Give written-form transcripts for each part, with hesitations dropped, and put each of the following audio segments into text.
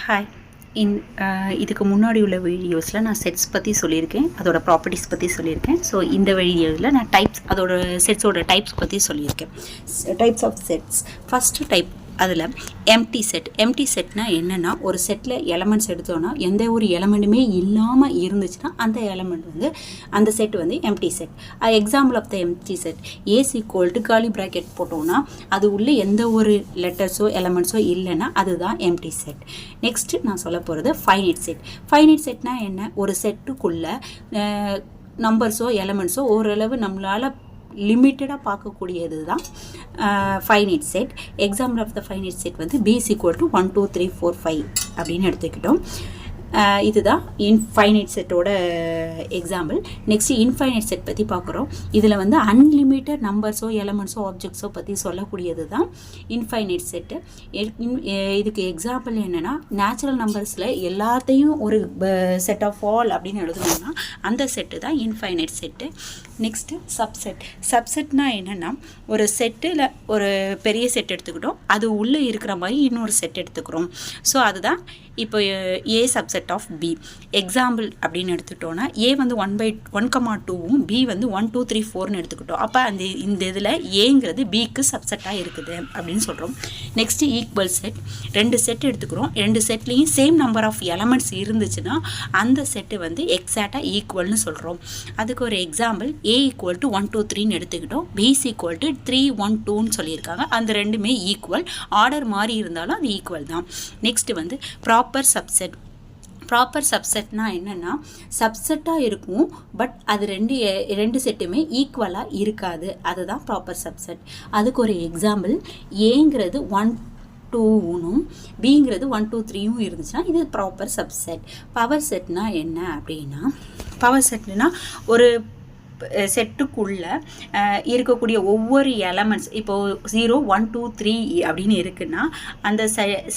Hi. இதுக்கு முன்னாடி உள்ள வீடியோஸில் நான் செட்ஸ் பற்றி சொல்லியிருக்கேன், அதோட ப்ராப்பர்ட்டிஸ் பற்றி சொல்லியிருக்கேன். ஸோ இந்த வீடியோவில் நான் டைப்ஸ், அதோட செட்ஸோட டைப்ஸ் பற்றி சொல்லியிருக்கேன். Types of sets. First type அதில் எம்டி செட். எம்டி செட்னா என்னென்னா, ஒரு செட்டில் எலமெண்ட்ஸ் எடுத்தோன்னா எந்த ஒரு எலமெண்ட்டுமே இல்லாமல் இருந்துச்சுன்னா அந்த எலமெண்ட் வந்து அந்த செட் வந்து empty set. Example of the empty set A is equal to காலி ப்ராக்கெட் போட்டோம்னா அது உள்ளே எந்த ஒரு லெட்டர்ஸோ எலமெண்ட்ஸோ இல்லைன்னா அதுதான் எம்டி செட். நெக்ஸ்ட்டு நான் சொல்ல போகிறது ஃபைனைட் செட். ஃபைனைட் செட்னா என்ன? ஒரு செட்டுக்குள்ளே நம்பர்ஸோ எலமெண்ட்ஸோ ஓரளவு நம்மளால் லிமிட்டடாக பார்க்கக்கூடியது தான் finite set. Example of the finite set வந்து B is equal to 1 2 3 4 5 அப்படின்னு எடுத்துக்கிட்டோம். இதுதான் இன்ஃபைனைட் செட்டோட எக்ஸாம்பிள். நெக்ஸ்ட்டு இன்ஃபைனைட் செட் பற்றி பார்க்குறோம். இதில் வந்து அன்லிமிட்டட் நம்பர்ஸோ எலமெண்ட்ஸோ ஆப்ஜெக்ட்ஸோ பற்றி சொல்லக்கூடியது தான் இன்ஃபைனைட் செட்டு. இதுக்கு எக்ஸாம்பிள் என்னென்னா, நேச்சுரல் நம்பர்ஸில் எல்லாத்தையும் ஒரு செட் ஆஃப் ஆல் அப்படின்னு எழுதணும்னா அந்த செட்டு தான் இன்ஃபைனைட் செட்டு. Next subset. சப்செட்னா என்னென்னா, ஒரு செட்டில் ஒரு பெரிய செட் எடுத்துக்கிட்டோம், அது உள்ளே இருக்கிற மாதிரி இன்னொரு செட் எடுத்துக்கிறோம். ஸோ அதுதான் இப்போ A subset of B. Example அப்படின்னு எடுத்துக்கிட்டோன்னா, ஏ வந்து 1/1,2வும் பி வந்து 1 2 3 4ன்னு எடுத்துக்கிட்டோம். அப்போ இந்த இதில் ஏங்கிறது பிக்கு சப்செட்டாக இருக்குது அப்படின்னு சொல்கிறோம். Next equal set. ரெண்டு செட் எடுத்துக்கிறோம், ரெண்டு செட்லேயும் சேம் நம்பர் ஆஃப் எலமெண்ட்ஸ் இருந்துச்சுன்னா அந்த செட்டு வந்து எக்ஸாக்டாக ஈக்குவல்னு சொல்கிறோம். அதுக்கு ஒரு எக்ஸாம்பிள் A ஈக்குவல் டு 1 2 3ன்னு எடுத்துக்கிட்டோம், B is equal to 3 1 2ன்னு சொல்லியிருக்காங்க. அந்த ரெண்டுமே ஈக்குவல், ஆர்டர் மாறி இருந்தாலும் அது ஈக்குவல் தான். நெக்ஸ்ட் வந்து ப்ராப்பர் சப்செட். ப்ராப்பர் சப்செட்னா என்னென்னா, சப்செட்டாக இருக்கும் பட் அது ரெண்டு செட்டுமே ஈக்குவலாக இருக்காது, அதுதான் ப்ராப்பர் சப்செட். அதுக்கு ஒரு எக்ஸாம்பிள் ஏங்கிறது 1 2னும் பிங்கிறது 1 2 3யும் இருந்துச்சுன்னா இது ப்ராப்பர் சப்செட். பவர் செட்னா என்ன அப்படின்னா, பவர் செட்னா ஒரு செட்டுக்குள்ளே இருக்கக்கூடிய ஒவ்வொரு எலமெண்ட்ஸ், இப்போது 0 1 2 3 அப்படின்னு இருக்குன்னா அந்த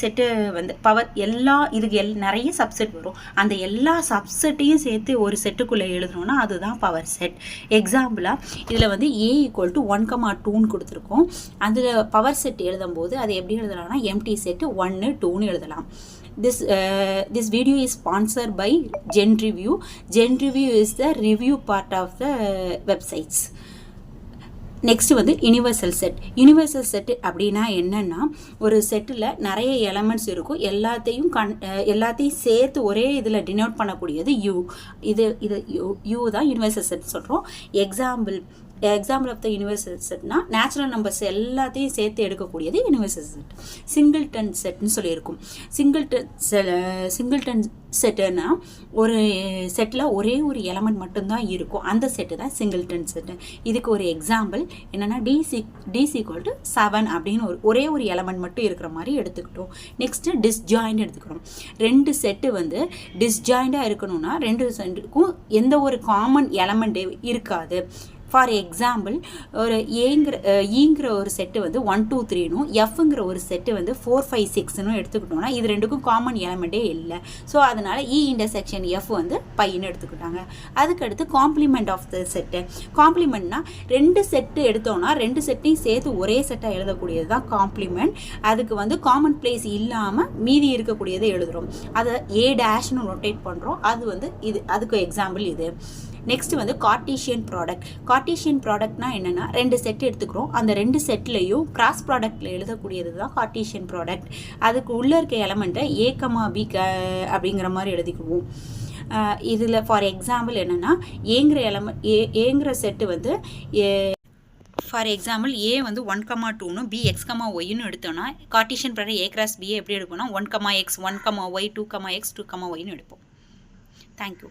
செட்டு வந்து பவர் இதுக்கு நிறைய சப்செட் வரும். அந்த எல்லா சப்செட்டையும் சேர்த்து ஒரு செட்டுக்குள்ளே எழுதணும்னா அதுதான் பவர் செட். எக்ஸாம்பிளாக இதில் வந்து A ஈக்குவல் டு 1,2ன்னு கொடுத்துருக்கோம். அதில் பவர் செட் எழுதும்போது அது எப்படி எழுதலாம்னா எம்டி செட்டு 1 2ன்னு எழுதலாம். This video is sponsored by GenReview. GenReview is the review part of the websites. Next வந்து யூனிவர்சல் செட். யூனிவர்சல் செட் அப்படின்னா என்னென்னா, ஒரு செட்டில் நிறைய எலமெண்ட்ஸ் இருக்கும், எல்லாத்தையும் சேர்த்து ஒரே இதில் டினோட் பண்ணக்கூடியது யூ. இது யூ தான் யூனிவர்சல் செட் சொல்கிறோம். எக்ஸாம்பிள் ஆஃப் த யூனிவர்சல் செட்னா நேச்சுரல் நம்பர்ஸ் எல்லாத்தையும் சேர்த்து எடுக்கக்கூடியது யூனிவர்சல் செட். சிங்கிள்டன் செட்னு சொல்லியிருக்கும். சிங்கிள்டன் செட்டுனா ஒரு செட்டில் ஒரே ஒரு எலமெண்ட் மட்டும்தான் இருக்கும், அந்த செட்டு தான் சிங்கிள்டன் செட்டு. இதுக்கு ஒரு எக்ஸாம்பிள் என்னென்னா, D is equal to 7 அப்படின்னு ஒரே ஒரு எலமெண்ட் மட்டும் இருக்கிற மாதிரி எடுத்துக்கிட்டோம். நெக்ஸ்ட்டு டிஸ்ஜாயிண்ட் எடுத்துக்கிறோம். ரெண்டு செட்டு வந்து டிஸ்ஜாயிண்டாக இருக்கணும்னா ரெண்டு செட்டுக்கும் எந்த ஒரு காமன் எலமெண்ட்டே இருக்காது. ஃபார் எக்ஸாம்பிள், ஒரு ஈங்கிற ஒரு செட்டு வந்து 1 2 3னும் எஃப்ங்கிற ஒரு செட்டு வந்து 4 5 6ன்னு எடுத்துக்கிட்டோம்னா இது ரெண்டுக்கும் காமன் எலமெண்ட்டே இல்லை. ஸோ அதனால் இ இன்டர்செக்ஷன் எஃப் வந்து பையன்னு எடுத்துக்கிட்டாங்க. அதுக்கடுத்து காம்ப்ளிமெண்ட் ஆஃப் த செட்டு. காம்ப்ளிமெண்ட்னா ரெண்டு செட்டு எடுத்தோம்னா ரெண்டு செட்டையும் சேர்த்து ஒரே செட்டாக எழுதக்கூடியது தான் காம்ப்ளிமெண்ட். அதுக்கு வந்து காமன் பிளேஸ் இல்லாமல் மீதி இருக்கக்கூடியதை எழுதுகிறோம், அதை A' ரொட்டேட் பண்ணுறோம். அது வந்து அதுக்கு எக்ஸாம்பிள் இது. நெக்ஸ்ட் வந்து கார்ட்டீசியன் ப்ராடக்ட். கார்ட்டீசியன் ப்ராடக்ட்னா என்னென்னா, ரெண்டு செட் எடுத்துக்கிறோம், அந்த ரெண்டு செட்லையும் கிராஸ் ப்ராடக்டில் எழுதக்கூடியது தான் கார்ட்டீசியன் ப்ராடக்ட். அதுக்கு உள்ளே இருக்க எலமெண்ட்டை A, B அப்படிங்கிற மாதிரி எழுதிக்குவோம். இதில் ஃபார் எக்ஸாம்பிள் என்னென்னா, ஏங்கிற செட்டு வந்து ஃபார் எக்ஸாம்பிள் ஏ வந்து 1,2னும் B X, Yன்னு எடுத்தோம்னா Cartesian product A cross B எப்படி எடுப்போம்னா 1, X 1, Y 2, X 2, Yன்னு எடுப்போம். தேங்க்யூ.